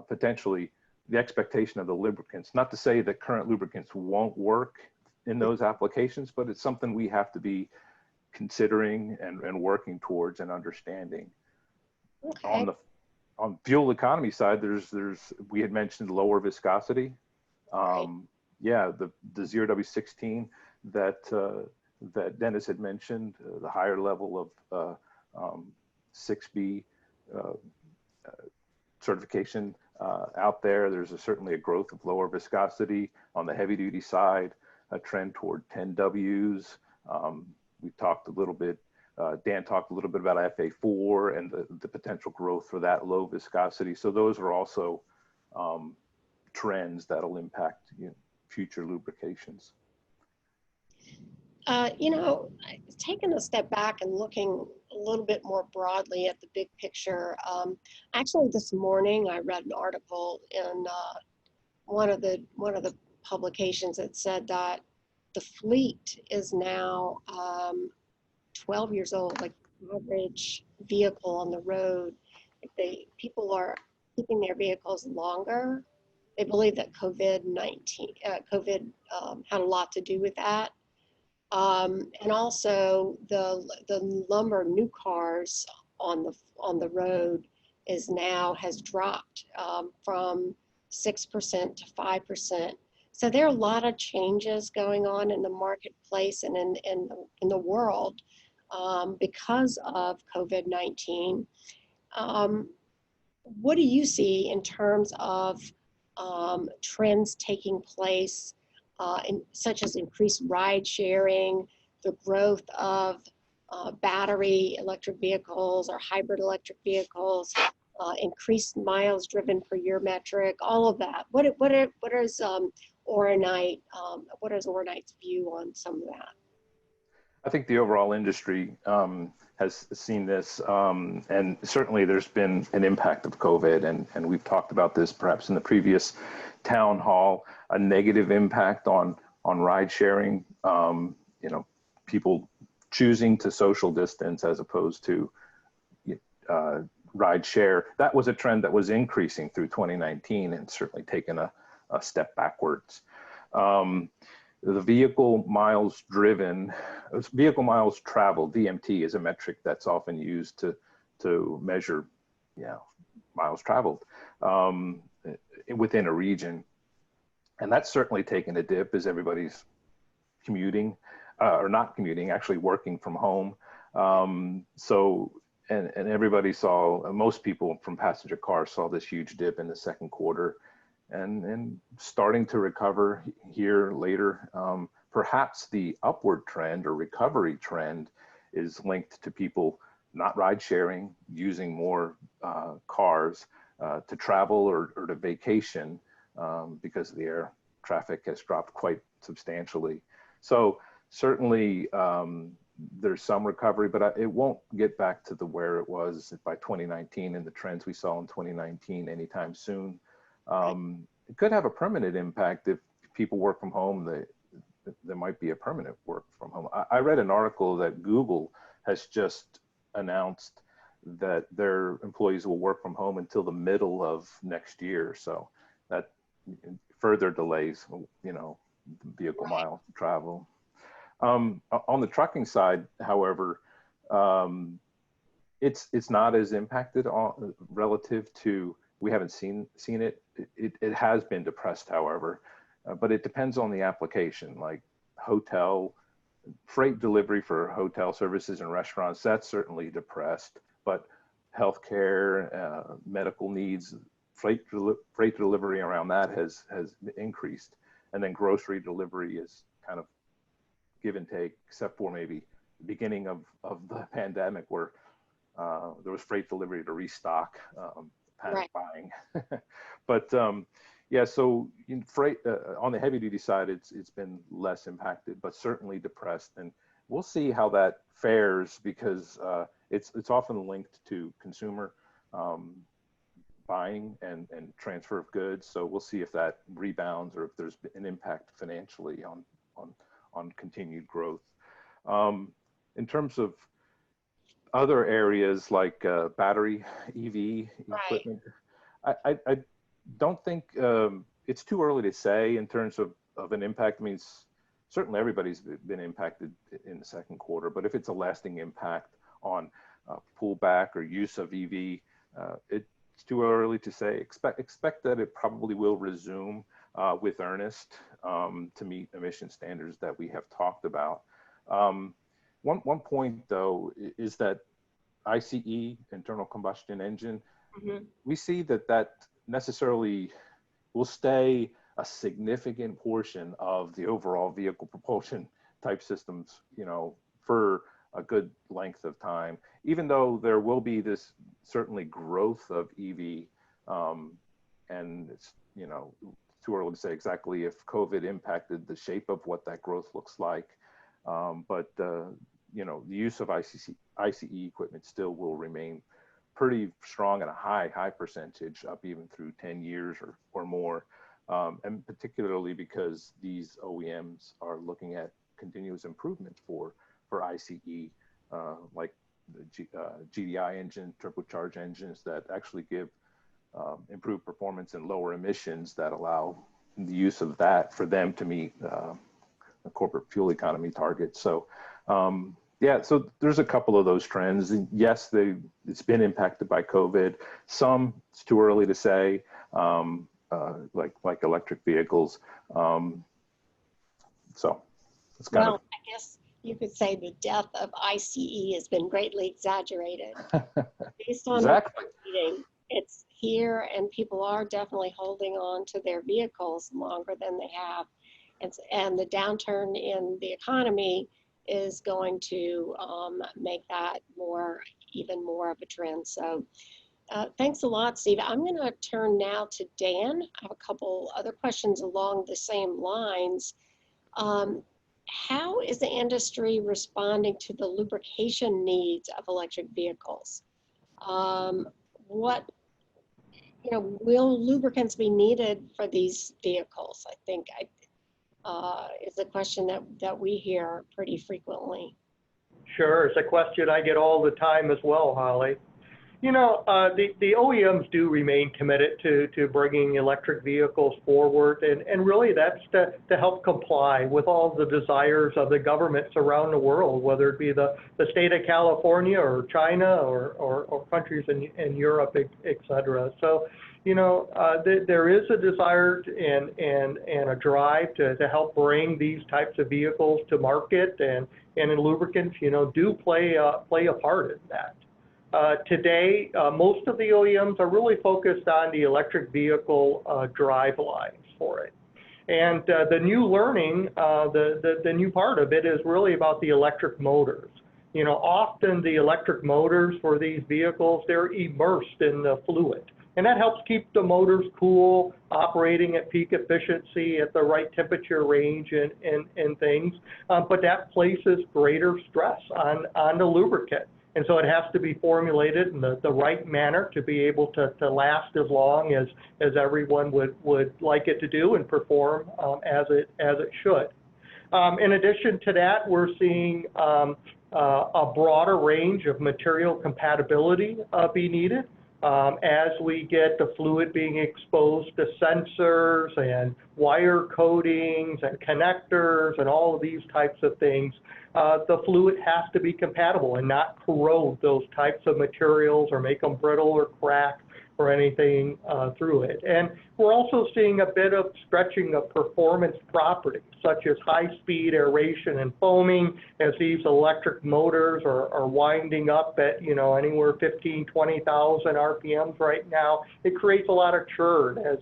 potentially the expectation of the lubricants. Not to say that current lubricants won't work in those applications, but it's something we have to be considering and working towards and understanding. Okay. On fuel economy side, we had mentioned lower viscosity. Right. Yeah, the 0W16 that Dennis had mentioned, the higher level of 6B certification out there. There's certainly a growth of lower viscosity on the heavy duty side, a trend toward 10Ws. We talked a little bit, Dan talked a little bit about FA4 and the potential growth for that low viscosity. So those are also trends that'll impact future lubrications. Taking a step back and looking a little bit more broadly at the big picture, actually this morning I read an article in one of the publications that said that the fleet is now 12 years old, like average vehicle on the road. People are keeping their vehicles longer. They believe that COVID had a lot to do with that. And also the number of new cars on the road has dropped from 6% to 5%. So there are a lot of changes going on in the marketplace and in the world because of COVID-19. What do you see in terms of trends taking place, such as increased ride sharing, the growth of battery electric vehicles or hybrid electric vehicles, increased miles driven per year metric, all of that? What is Oronite's view on some of that? I think the overall industry has seen this, and certainly there's been an impact of COVID, and we've talked about this perhaps in the previous town hall, a negative impact on ride sharing, people choosing to social distance as opposed to ride share. That was a trend that was increasing through 2019 and certainly taken a step backwards. The vehicle miles traveled, VMT, is a metric that's often used to measure miles traveled within a region. And that's certainly taken a dip as everybody's commuting, or not commuting, actually working from home. And everybody saw, most people from passenger cars saw this huge dip in the second quarter and starting to recover here later. Perhaps the upward trend or recovery trend is linked to people not ride sharing, using more cars to travel or to vacation because the air traffic has dropped quite substantially. So certainly there's some recovery, but it won't get back to where it was by 2019 and the trends we saw in 2019 anytime soon. It could have a permanent impact if people work from home. There might be a permanent work from home. I read an article that Google has just announced that their employees will work from home until the middle of next year. So that further delays, you know, vehicle mile travel. On the trucking side, however, it's not as impacted relative to, we haven't seen it. It has been depressed, however, but it depends on the application, like freight delivery for hotel services and restaurants, that's certainly depressed, but healthcare, medical needs, freight delivery around that has increased. And then grocery delivery is kind of give and take, except for maybe the beginning of the pandemic where there was freight delivery to restock, panic buying. But yeah, so in freight, on the heavy duty side, it's been less impacted, but certainly depressed. And we'll see how that fares, because it's often linked to consumer buying and transfer of goods. So we'll see if that rebounds or if there's an impact financially on continued growth. In terms of other areas like battery EV equipment, I don't think it's too early to say in terms of an impact. I mean, certainly everybody's been impacted in the second quarter, but if it's a lasting impact on pullback or use of EV, it's too early to say. Expect that it probably will resume with earnest to meet emission standards that we have talked about. One point though is that ICE, internal combustion engine, we see that necessarily will stay a significant portion of the overall vehicle propulsion type systems, you know, for a good length of time, even though there will be this certainly growth of EV, and it's, you know, too early to say exactly if COVID impacted the shape of what that growth looks like. But you know, the use of ICE equipment still will remain pretty strong at a high percentage, up even through 10 years or more. And particularly because these OEMs are looking at continuous improvement for ICE, like the GDI engine, turbocharged engines that actually give improved performance and lower emissions that allow the use of that for them to meet the corporate fuel economy targets. So yeah, so there's a couple of those trends. And yes, it's been impacted by COVID. Some, it's too early to say, like electric vehicles. So it's kind of. I guess you could say the death of ICE has been greatly exaggerated. Based on Exactly. reading, it's here, and people are definitely holding on to their vehicles longer than they have. And the downturn in the economy is going to make that even more of a trend. So thanks a lot, Steve. I'm going to turn now to Dan. I have a couple other questions along the same lines. How is the industry responding to the lubrication needs of electric vehicles? Will lubricants be needed for these vehicles? I think is a question that we hear pretty frequently. Sure, it's a question I get all the time as well, Holly. You know, the OEMs do remain committed to bringing electric vehicles forward, and really that's to help comply with all the desires of the governments around the world, whether it be the state of California or China or countries in Europe, et cetera. So, you know, there is a desire and a drive to help bring these types of vehicles to market, and lubricants, you know, do play a part in that. Today, most of the OEMs are really focused on the electric vehicle drive lines for it. And the new learning, the new part of it is really about the electric motors. You know, often the electric motors for these vehicles, they're immersed in the fluid. And that helps keep the motors cool, operating at peak efficiency at the right temperature range and things. But that places greater stress on the lubricant. And so it has to be formulated in the right manner to be able to last as long as everyone would like it to do and perform as it should. In addition to that, we're seeing a broader range of material compatibility be needed as we get the fluid being exposed to sensors and wire coatings and connectors and all of these types of things. The fluid has to be compatible and not corrode those types of materials or make them brittle or crack or anything through it. And we're also seeing a bit of stretching of performance properties, such as high-speed aeration and foaming, as these electric motors are winding up at, you know, anywhere 15, 20,000 RPMs right now. It creates a lot of churn as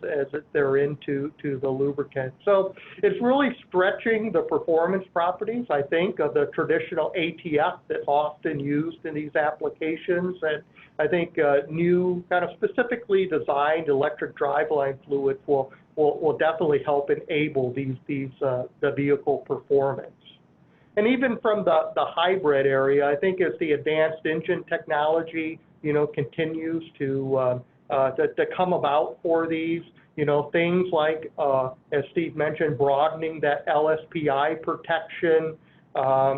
they're into the lubricant. So it's really stretching the performance properties, I think, of the traditional ATF that's often used in these applications. And I think new kind of specifically designed electric driveline fluids will definitely help enable the vehicle performance. And even from the hybrid area, I think as the advanced engine technology, you know, continues to come about for these, you know, things like, as Steve mentioned, broadening that LSPI protection,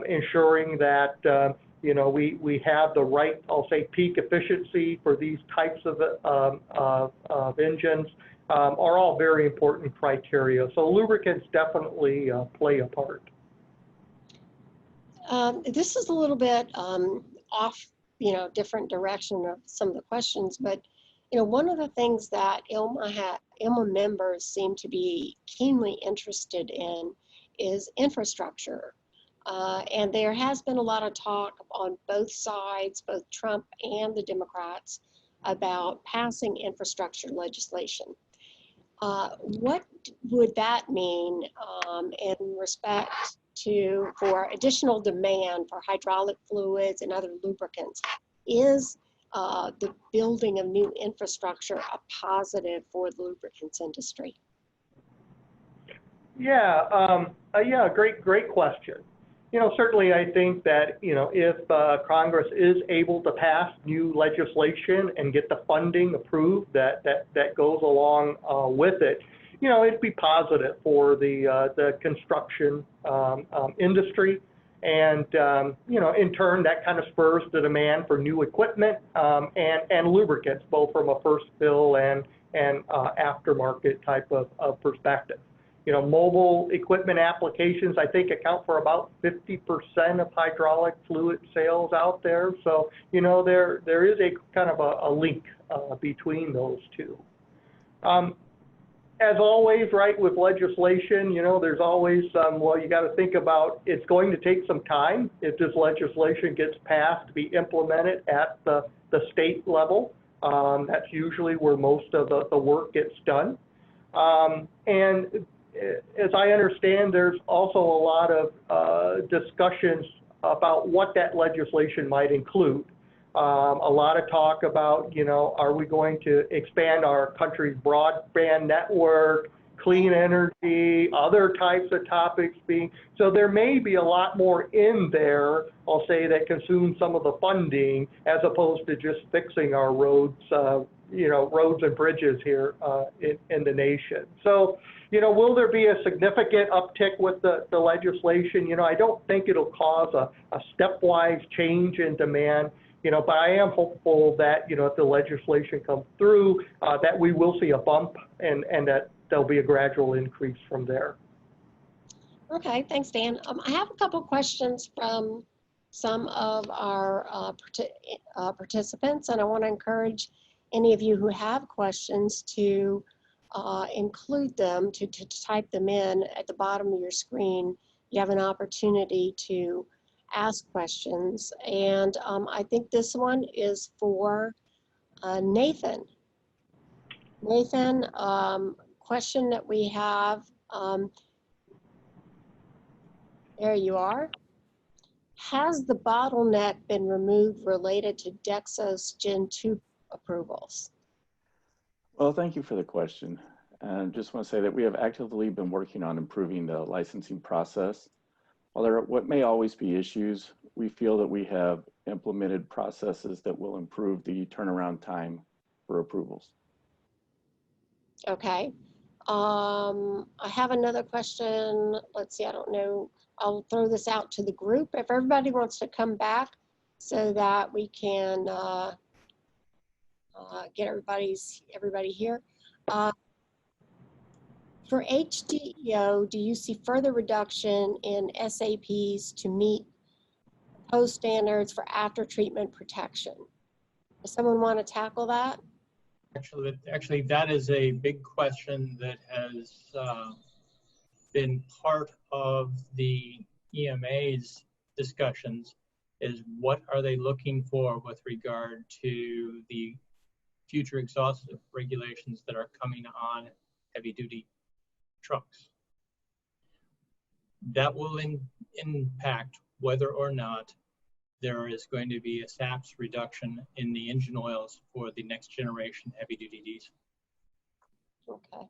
ensuring that you know, we have the right, I'll say, peak efficiency for these types of engines are all very important criteria. So lubricants definitely play a part. This is a little bit off, you know, different direction of some of the questions, but, you know, one of the things that ILMA members seem to be keenly interested in is infrastructure. And there has been a lot of talk on both sides, both Trump and the Democrats, about passing infrastructure legislation. What would that mean in respect for additional demand for hydraulic fluids and other lubricants? Is the building of new infrastructure a positive for the lubricants industry? Yeah, great question. You know, certainly I think that, you know, if Congress is able to pass new legislation and get the funding approved that goes along with it, you know, it'd be positive for the construction industry. And, you know, in turn, that kind of spurs the demand for new equipment and lubricants, both from a first fill and aftermarket type of perspective. You know, mobile equipment applications, I think, account for about 50% of hydraulic fluid sales out there. So, you know, there is a kind of a link between those two. As always, right, with legislation, you know, there's always well, you got to think about it's going to take some time if this legislation gets passed to be implemented at the state level. That's usually where most of the work gets done. And as I understand, there's also a lot of discussions about what that legislation might include. A lot of talk about, you know, are we going to expand our country's broadband network, clean energy, other types of topics being, so there may be a lot more in there, I'll say, that consumes some of the funding as opposed to just fixing our roads, you know, roads and bridges here in the nation. So, you know, will there be a significant uptick with the legislation? You know, I don't think it'll cause a stepwise change in demand, you know, but I am hopeful that, you know, if the legislation comes through, that we will see a bump and that there'll be a gradual increase from there. Okay, thanks, Dan. I have a couple questions from some of our participants, and I want to encourage any of you who have questions to include them, to type them in at the bottom of your screen. You have an opportunity to ask questions. And I think this one is for Nathan. Nathan, question that we have, there you are. Has the bottleneck been removed related to Dexos Gen 2 approvals? Well, thank you for the question. And just want to say that we have actively been working on improving the licensing process. While there what may always be issues, we feel that we have implemented processes that will improve the turnaround time for approvals. Okay. I have another question. Let's see, I don't know. I'll throw this out to the group. If everybody wants to come back so that we can get everybody here. For HDEO, do you see further reduction in SAPs to meet post standards for after treatment protection? Does someone want to tackle that? Actually, that is a big question that has been part of the EMA's discussions, is what are they looking for with regard to the future exhaust regulations that are coming on heavy duty trucks. That will impact whether or not there is going to be a SAPS reduction in the engine oils for the next generation heavy duty diesel. Okay.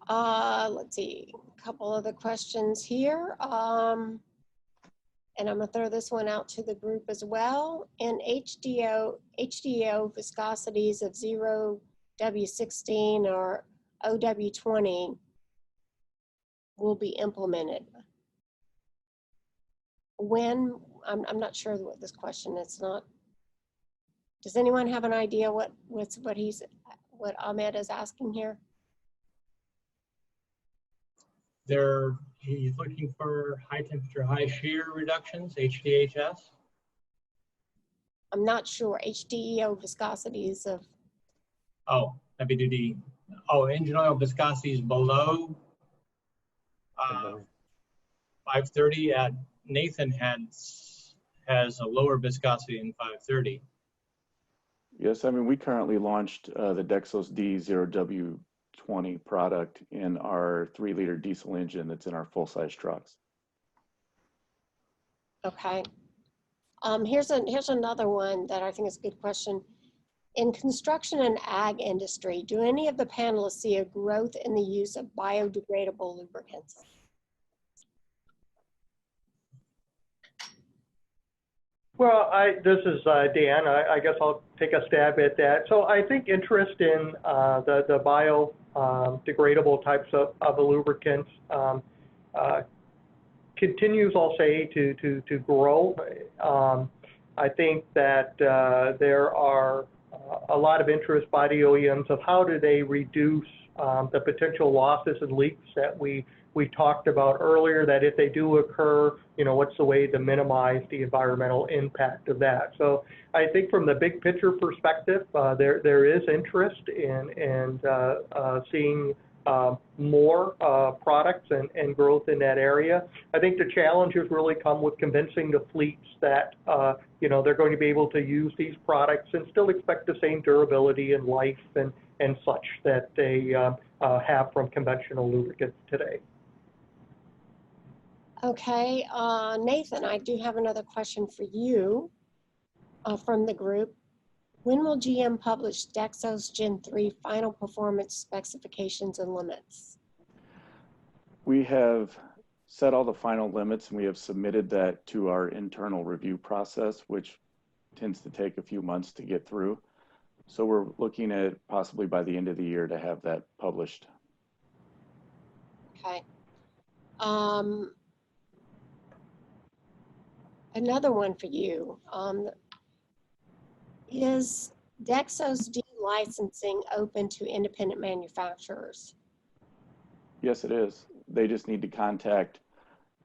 Let's see, a couple other questions here. And I'm gonna throw this one out to the group as well. In HDO viscosities of 0W16 or OW20 will be implemented. When, I'm not sure what this question, it's not, does anyone have an idea what Ahmed is asking here? He's looking for high temperature, high shear reductions, HDHS. I'm not sure. HDEO viscosities of. Oh, heavy duty. Oh, engine oil viscosities below 530. Nathan has a lower viscosity than 530. Yes, I mean, we currently launched the Dexos D0W20 product in our 3-liter diesel engine that's in our full-size trucks. Okay. Here's another one that I think is a good question. In construction and ag industry, do any of the panelists see a growth in the use of biodegradable lubricants? Well, this is Dan. I guess I'll take a stab at that. So I think interest in the biodegradable types of lubricants continues, I'll say, to grow. I think that there are a lot of interest by the OEMs of how do they reduce the potential losses and leaks that we talked about earlier, that if they do occur, what's the way to minimize the environmental impact of that. So I think from the big picture perspective, there is interest in seeing more products and growth in that area. I think the challenges really come with convincing the fleets that they're going to be able to use these products and still expect the same durability and life and such that they have from conventional lubricants today. Okay, Nathan, I do have another question for you from the group. When will GM publish Dexos Gen 3 final performance specifications and limits? We have set all the final limits and we have submitted that to our internal review process, which tends to take a few months to get through. So we're looking at possibly by the end of the year to have that published. Okay. Another one for you. Is Dexos D licensing open to independent manufacturers? Yes, it is. They just need to contact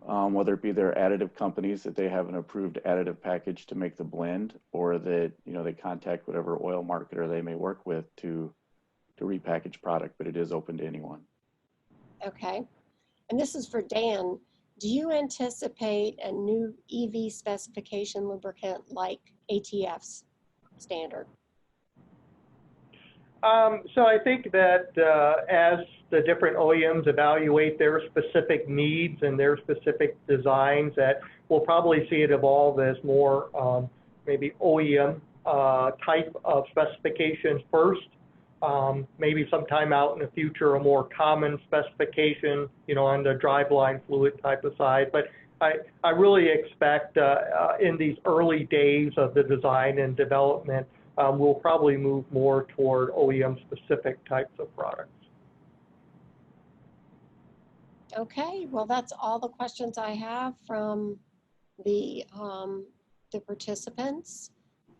whether it be their additive companies that they have an approved additive package to make the blend, or that they contact whatever oil marketer they may work with to repackage product. But it is open to anyone. Okay. And this is for Dan. Do you anticipate a new EV specification lubricant like ATF's standard? So I think that as the different OEMs evaluate their specific needs and their specific designs, that we'll probably see it evolve as more maybe OEM type of specifications first. Maybe sometime out in the future, a more common specification, on the driveline fluid type of side. But I really expect in these early days of the design and development, we'll probably move more toward OEM specific types of products. Okay, well, that's all the questions I have from the participants.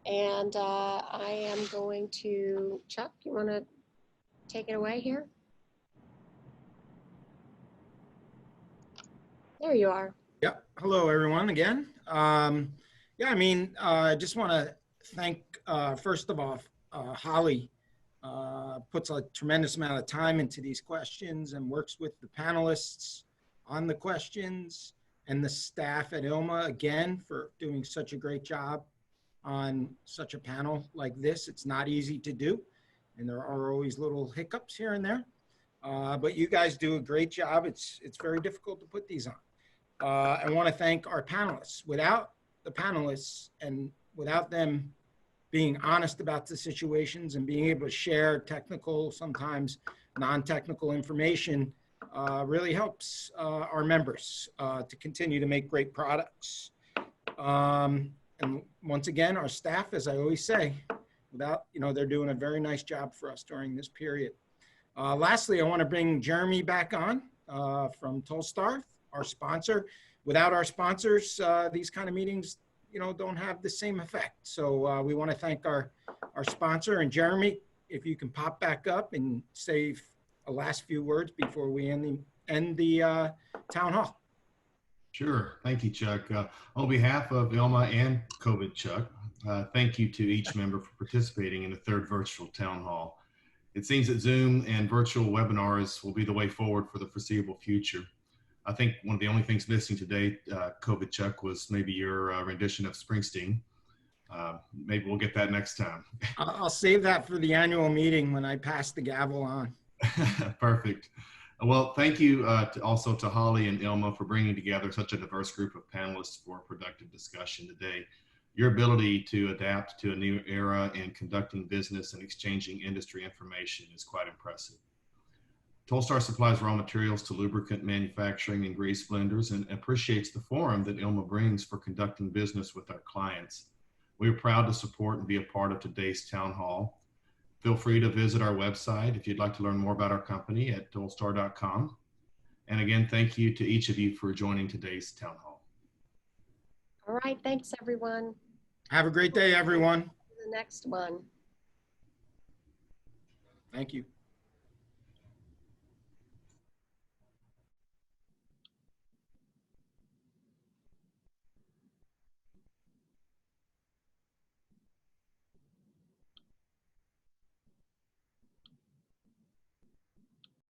And I am going to, Chuck, you want to take it away here? There you are. Yep. Hello, everyone, again. Yeah, I mean, I just want to thank, first of all, Holly puts a tremendous amount of time into these questions and works with the panelists on the questions, and the staff at ILMA, again, for doing such a great job on such a panel like this. It's not easy to do, and there are always little hiccups here and there, but you guys do a great job. It's very difficult to put these on. I want to thank our panelists. Without the panelists and without them being honest about the situations and being able to share technical, sometimes non-technical information, really helps our members to continue to make great products. And once again, our staff, as I always say, they're doing a very nice job for us during this period. Lastly, I want to bring Jeremy back on from Tolstar, our sponsor. Without our sponsors, these kind of meetings, don't have the same effect. So we want to thank our sponsor. And Jeremy, if you can pop back up and say a last few words before we end the town hall. Sure. Thank you, Chuck. On behalf of ILMA and COVID Chuck, thank you to each member for participating in the third virtual town hall. It seems that Zoom and virtual webinars will be the way forward for the foreseeable future. I think one of the only things missing today, COVID Chuck, was maybe your rendition of Springsteen. Maybe we'll get that next time. I'll save that for the annual meeting when I pass the gavel on. Perfect. Well, thank you also to Holly and ILMA for bringing together such a diverse group of panelists for a productive discussion today. Your ability to adapt to a new era in conducting business and exchanging industry information is quite impressive. Tolstar supplies raw materials to lubricant manufacturing and grease blenders and appreciates the forum that ILMA brings for conducting business with our clients. We are proud to support and be a part of today's town hall. Feel free to visit our website if you'd like to learn more about our company at tolstar.com. And again, thank you to each of you for joining today's town hall. All right, thanks everyone. Have a great day, everyone. The next one. Thank you.